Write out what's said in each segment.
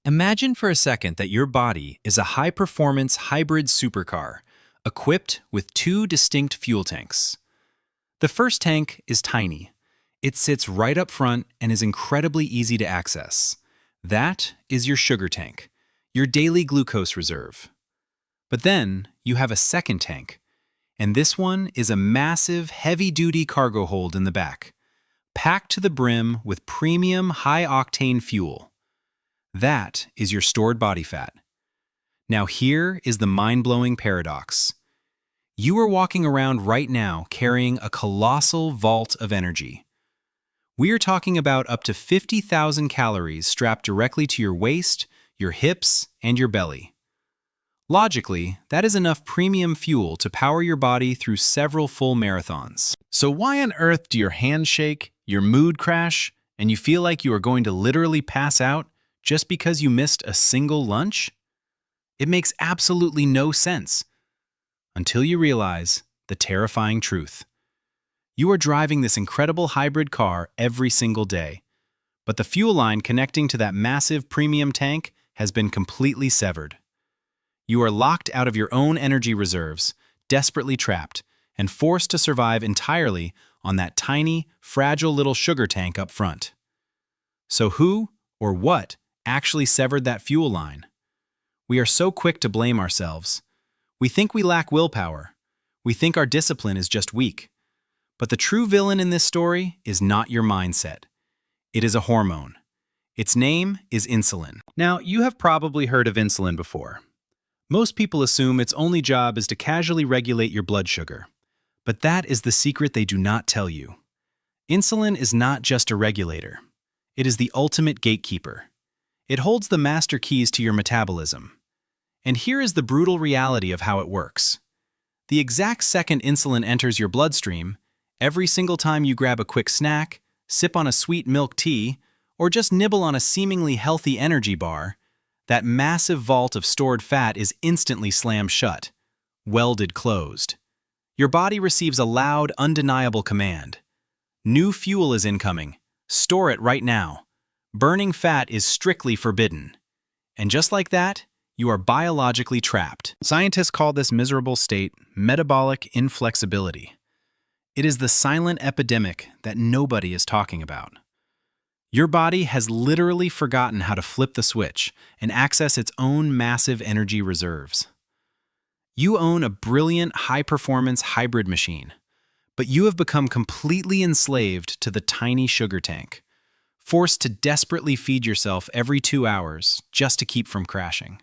Imagine for a second that your body is a high-performance hybrid supercar, equipped with two distinct fuel tanks. The first tank is tiny. It sits right up front and is incredibly easy to access. That is your sugar tank, your daily glucose reserve. But then you have a second tank, and this one is a massive, heavy-duty cargo hold in the back, packed to the brim with premium high-octane fuel. That is your stored body fat. Now here is the mind-blowing paradox. You are walking around right now carrying a colossal vault of energy. We are talking about up to 50,000 calories strapped directly to your waist, your hips, and your belly. Logically, that is enough premium fuel to power your body through several full marathons. So why on earth do your hands shake, your mood crash, and you feel like you are going to literally pass out just because you missed a single lunch? It makes absolutely no sense. Until you realize the terrifying truth. You are driving this incredible hybrid car every single day, but the fuel line connecting to that massive premium tank has been completely severed. You are locked out of your own energy reserves, desperately trapped, and forced to survive entirely on that tiny, fragile little sugar tank up front. So who or what actually severed that fuel line? We are so quick to blame ourselves. We think we lack willpower. We think our discipline is just weak. But the true villain in this story is not your mindset. It is a hormone. Its name is insulin. Now, you have probably heard of insulin before. Most people assume its only job is to casually regulate your blood sugar. But that is the secret they do not tell you. Insulin is not just a regulator. It is the ultimate gatekeeper. It holds the master keys to your metabolism. And here is the brutal reality of how it works. The exact second insulin enters your bloodstream, every single time you grab a quick snack, sip on a sweet milk tea, or just nibble on a seemingly healthy energy bar, that massive vault of stored fat is instantly slammed shut, welded closed. Your body receives a loud, undeniable command. New fuel is incoming. Store it right now. Burning fat is strictly forbidden. And just like that, you are biologically trapped. Scientists call this miserable state metabolic inflexibility. It is the silent epidemic that nobody is talking about. Your body has literally forgotten how to flip the switch and access its own massive energy reserves. You own a brilliant, high-performance hybrid machine, but you have become completely enslaved to the tiny sugar tank, forced to desperately feed yourself every 2 hours just to keep from crashing.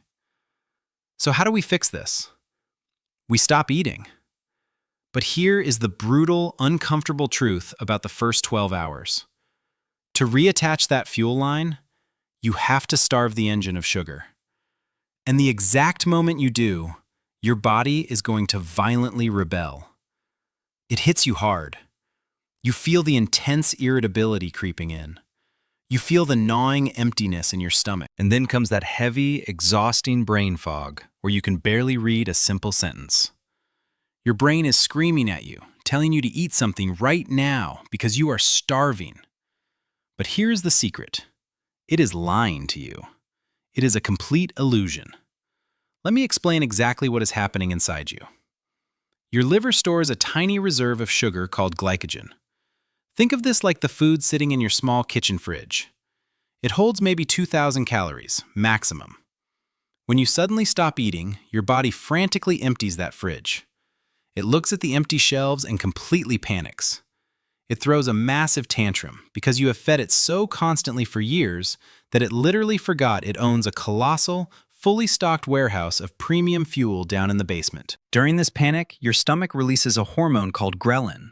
So how do we fix this? We stop eating. But here is the brutal, uncomfortable truth about the first 12 hours. To reattach that fuel line, you have to starve the engine of sugar. And the exact moment you do, your body is going to violently rebel. It hits you hard. You feel the intense irritability creeping in. You feel the gnawing emptiness in your stomach. And then comes that heavy, exhausting brain fog where you can barely read a simple sentence. Your brain is screaming at you, telling you to eat something right now because you are starving. But here's the secret. It is lying to you. It is a complete illusion. Let me explain exactly what is happening inside you. Your liver stores a tiny reserve of sugar called glycogen. Think of this like the food sitting in your small kitchen fridge. It holds maybe 2,000 calories, maximum. When you suddenly stop eating, your body frantically empties that fridge. It looks at the empty shelves and completely panics. It throws a massive tantrum because you have fed it so constantly for years that it literally forgot it owns a colossal, fully stocked warehouse of premium fuel down in the basement. During this panic, your stomach releases a hormone called ghrelin.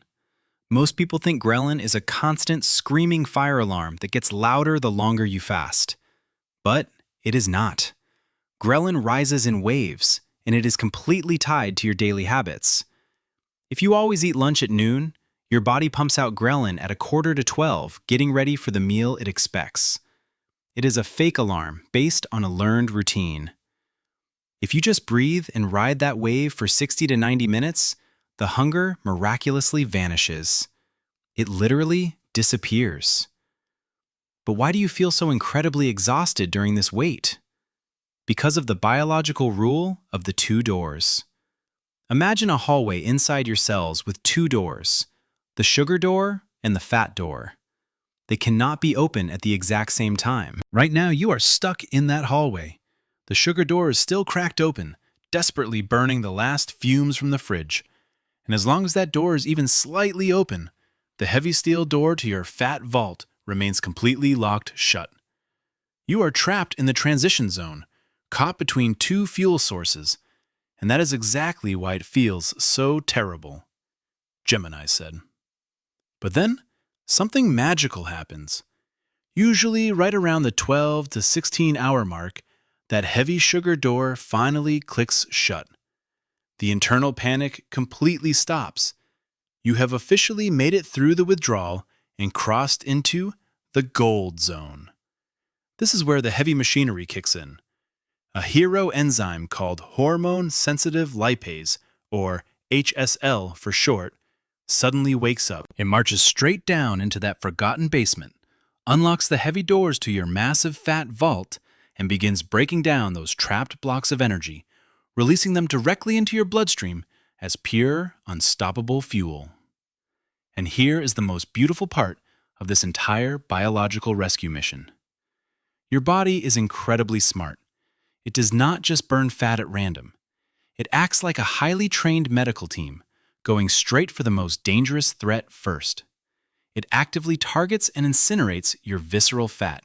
Most people think ghrelin is a constant screaming fire alarm that gets louder the longer you fast. But it is not. Ghrelin rises in waves, and it is completely tied to your daily habits. If you always eat lunch at noon, your body pumps out ghrelin at 11:45, getting ready for the meal it expects. It is a fake alarm based on a learned routine. If you just breathe and ride that wave for 60 to 90 minutes, the hunger miraculously vanishes. It literally disappears. But why do you feel so incredibly exhausted during this wait? because of the biological rule of the two doors. Imagine a hallway inside your cells with two doors, the sugar door and the fat door. They cannot be open at the exact same time. Right now, you are stuck in that hallway. The sugar door is still cracked open, desperately burning the last fumes from the fridge. And as long as that door is even slightly open, the heavy steel door to your fat vault remains completely locked shut. You are trapped in the transition zone, caught between two fuel sources, and that is exactly why it feels so terrible, Gemini said. But then, something magical happens. Usually right around the 12 to 16 hour mark, that heavy sugar door finally clicks shut. The internal panic completely stops. You have officially made it through the withdrawal and crossed into the gold zone. This is where the heavy machinery kicks in. A hero enzyme called hormone-sensitive lipase, or HSL for short, suddenly wakes up. It marches straight down into that forgotten basement, unlocks the heavy doors to your massive fat vault, and begins breaking down those trapped blocks of energy, releasing them directly into your bloodstream as pure, unstoppable fuel. And here is the most beautiful part of this entire biological rescue mission. Your body is incredibly smart. It does not just burn fat at random. It acts like a highly trained medical team, going straight for the most dangerous threat first. It actively targets and incinerates your visceral fat.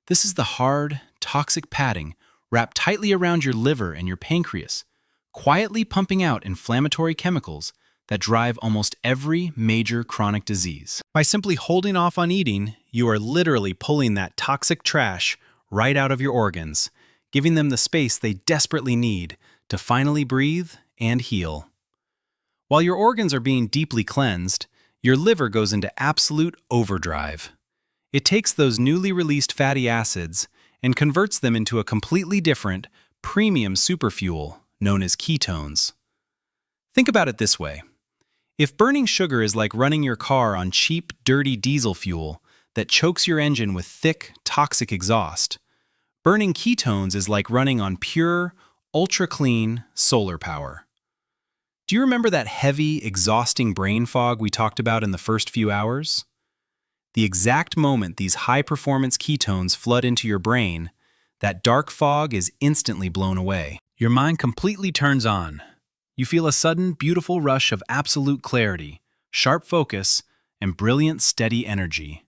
This is the hard, toxic padding wrapped tightly around your liver and your pancreas, quietly pumping out inflammatory chemicals that drive almost every major chronic disease. By simply holding off on eating, you are literally pulling that toxic trash right out of your organs, giving them the space they desperately need to finally breathe and heal. While your organs are being deeply cleansed, your liver goes into absolute overdrive. It takes those newly released fatty acids and converts them into a completely different, premium superfuel known as ketones. Think about it this way. If burning sugar is like running your car on cheap, dirty diesel fuel that chokes your engine with thick, toxic exhaust, burning ketones is like running on pure, ultra-clean solar power. Do you remember that heavy, exhausting brain fog we talked about in the first few hours? The exact moment these high-performance ketones flood into your brain, that dark fog is instantly blown away. Your mind completely turns on. You feel a sudden, beautiful rush of absolute clarity, sharp focus, and brilliant, steady energy.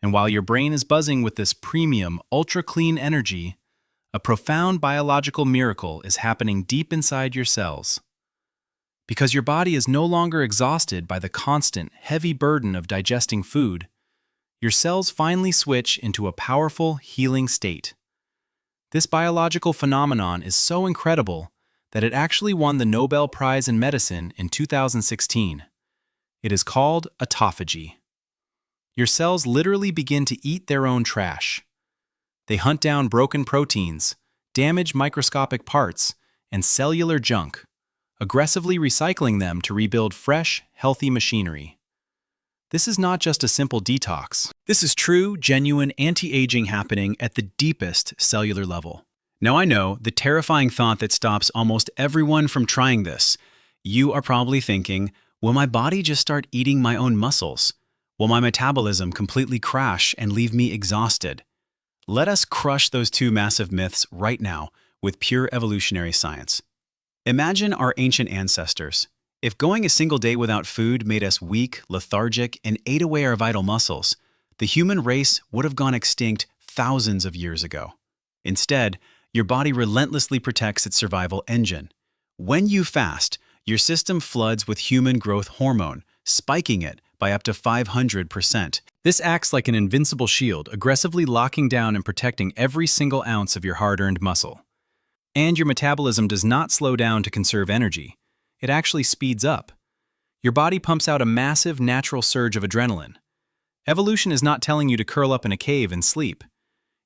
And while your brain is buzzing with this premium, ultra-clean energy, a profound biological miracle is happening deep inside your cells. Because your body is no longer exhausted by the constant, heavy burden of digesting food, your cells finally switch into a powerful, healing state. This biological phenomenon is so incredible that it actually won the Nobel Prize in Medicine in 2016. It is called autophagy. Your cells literally begin to eat their own trash. They hunt down broken proteins, damage microscopic parts, and cellular junk, aggressively recycling them to rebuild fresh, healthy machinery. This is not just a simple detox. This is true, genuine anti-aging happening at the deepest cellular level. Now I know the terrifying thought that stops almost everyone from trying this. You are probably thinking, will my body just start eating my own muscles? Will my metabolism completely crash and leave me exhausted? Let us crush those two massive myths right now with pure evolutionary science. Imagine our ancient ancestors. If going a single day without food made us weak, lethargic, and ate away our vital muscles, the human race would have gone extinct thousands of years ago. Instead, your body relentlessly protects its survival engine. When you fast, your system floods with human growth hormone, spiking it by up to 500%. This acts like an invincible shield, aggressively locking down and protecting every single ounce of your hard-earned muscle. And your metabolism does not slow down to conserve energy. It actually speeds up. Your body pumps out a massive natural surge of adrenaline. Evolution is not telling you to curl up in a cave and sleep.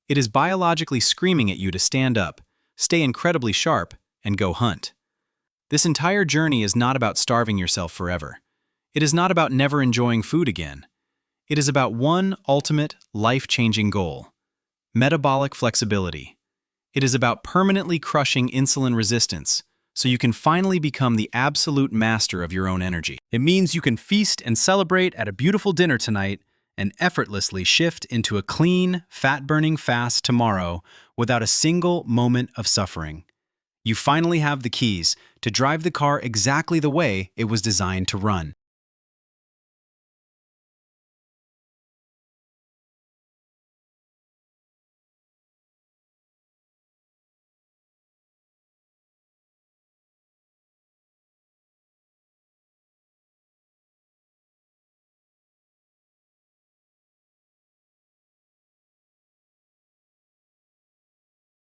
It is biologically screaming at you to stand up, stay incredibly sharp, and go hunt. This entire journey is not about starving yourself forever. It is not about never enjoying food again. It is about one ultimate, life-changing goal: metabolic flexibility. It is about permanently crushing insulin resistance, so you can finally become the absolute master of your own energy. It means you can feast and celebrate at a beautiful dinner tonight and effortlessly shift into a clean, fat-burning fast tomorrow without a single moment of suffering. You finally have the keys to drive the car exactly the way it was designed to run.